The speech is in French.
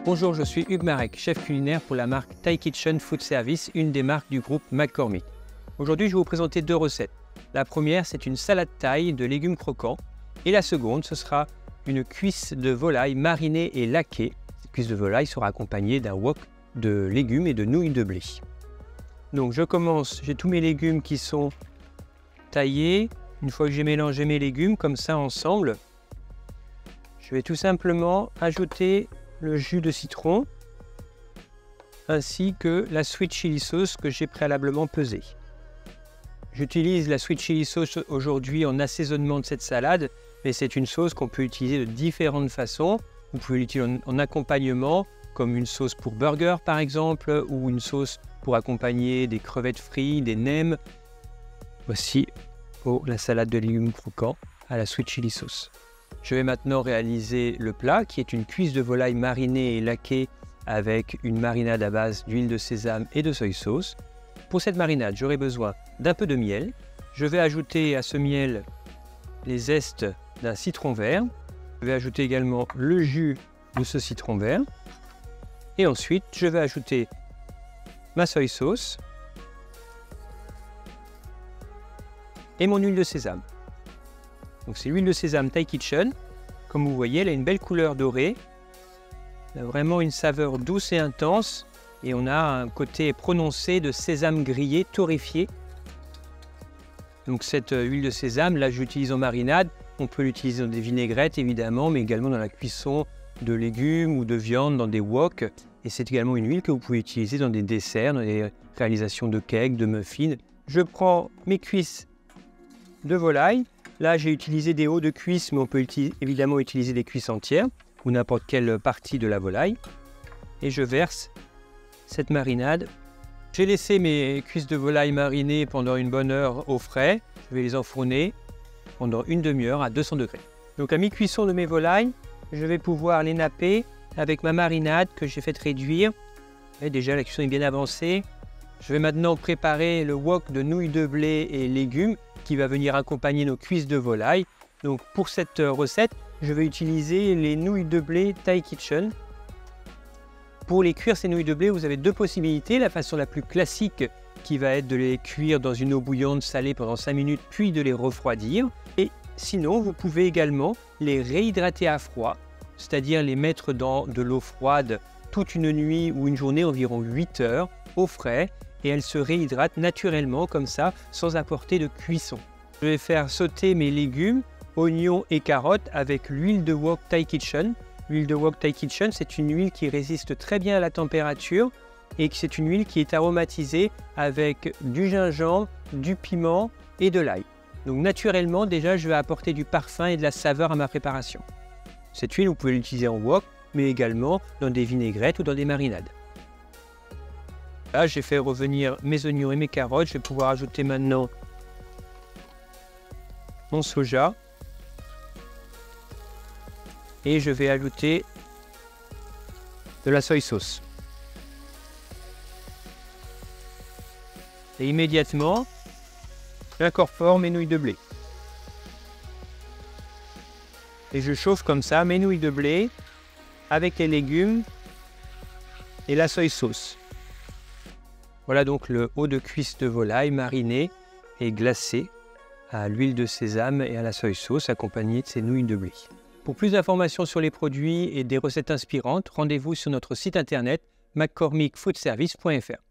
Bonjour, je suis Hugues Marek, chef culinaire pour la marque Thai Kitchen Food Service, une des marques du groupe McCormick. Aujourd'hui, je vais vous présenter deux recettes. La première, c'est une salade thaï de légumes croquants. Et la seconde, ce sera une cuisse de volaille marinée et laquée. Cette cuisse de volaille sera accompagnée d'un wok de légumes et de nouilles de blé. Donc je commence, j'ai tous mes légumes qui sont taillés. Une fois que j'ai mélangé mes légumes comme ça ensemble, je vais tout simplement ajouter le jus de citron ainsi que la sweet chili sauce que j'ai préalablement pesée. J'utilise la sweet chili sauce aujourd'hui en assaisonnement de cette salade, mais c'est une sauce qu'on peut utiliser de différentes façons. Vous pouvez l'utiliser en accompagnement, comme une sauce pour burger par exemple, ou une sauce pour accompagner des crevettes frites, des nems. Voici pour la salade de légumes croquants à la sweet chili sauce. Je vais maintenant réaliser le plat qui est une cuisse de volaille marinée et laquée avec une marinade à base d'huile de sésame et de soy sauce. Pour cette marinade, j'aurai besoin d'un peu de miel. Je vais ajouter à ce miel les zestes d'un citron vert. Je vais ajouter également le jus de ce citron vert. Et ensuite, je vais ajouter ma soy sauce et mon huile de sésame. Donc c'est l'huile de sésame Thai Kitchen. Comme vous voyez, elle a une belle couleur dorée. Elle a vraiment une saveur douce et intense. Et on a un côté prononcé de sésame grillé, torréfié. Donc cette huile de sésame, là je l'utilise en marinade. On peut l'utiliser dans des vinaigrettes évidemment, mais également dans la cuisson de légumes ou de viande, dans des woks. Et c'est également une huile que vous pouvez utiliser dans des desserts, dans des réalisations de cakes, de muffins. Je prends mes cuisses de volaille. Là, j'ai utilisé des hauts de cuisse, mais on peut évidemment utiliser des cuisses entières ou n'importe quelle partie de la volaille. Et je verse cette marinade. J'ai laissé mes cuisses de volaille marinées pendant une bonne heure au frais. Je vais les enfourner pendant une demi-heure à 200 degrés. Donc à mi-cuisson de mes volailles, je vais pouvoir les napper avec ma marinade que j'ai fait réduire. Et déjà, la cuisson est bien avancée. Je vais maintenant préparer le wok de nouilles de blé et légumes qui va venir accompagner nos cuisses de volaille. Donc pour cette recette, je vais utiliser les nouilles de blé Thai Kitchen. Pour les cuire ces nouilles de blé, vous avez deux possibilités. La façon la plus classique qui va être de les cuire dans une eau bouillante salée pendant 5 minutes puis de les refroidir. Et sinon, vous pouvez également les réhydrater à froid, c'est-à-dire les mettre dans de l'eau froide toute une nuit ou une journée, environ 8 heures, au frais. Et elles se réhydratent naturellement comme ça, sans apporter de cuisson. Je vais faire sauter mes légumes, oignons et carottes avec l'huile de wok Thai Kitchen. L'huile de wok Thai Kitchen, c'est une huile qui résiste très bien à la température et c'est une huile qui est aromatisée avec du gingembre, du piment et de l'ail. Donc naturellement, déjà, je vais apporter du parfum et de la saveur à ma préparation. Cette huile, vous pouvez l'utiliser en wok, mais également dans des vinaigrettes ou dans des marinades. Là, j'ai fait revenir mes oignons et mes carottes. Je vais pouvoir ajouter maintenant mon soja. Et je vais ajouter de la soy sauce. Et immédiatement, j'incorpore mes nouilles de blé. Et je chauffe comme ça mes nouilles de blé avec les légumes et la soy sauce. Voilà donc le haut de cuisse de volaille mariné et glacé à l'huile de sésame et à la soy sauce accompagné de ces nouilles de blé. Pour plus d'informations sur les produits et des recettes inspirantes, rendez-vous sur notre site internet mccormickfoodservice.fr.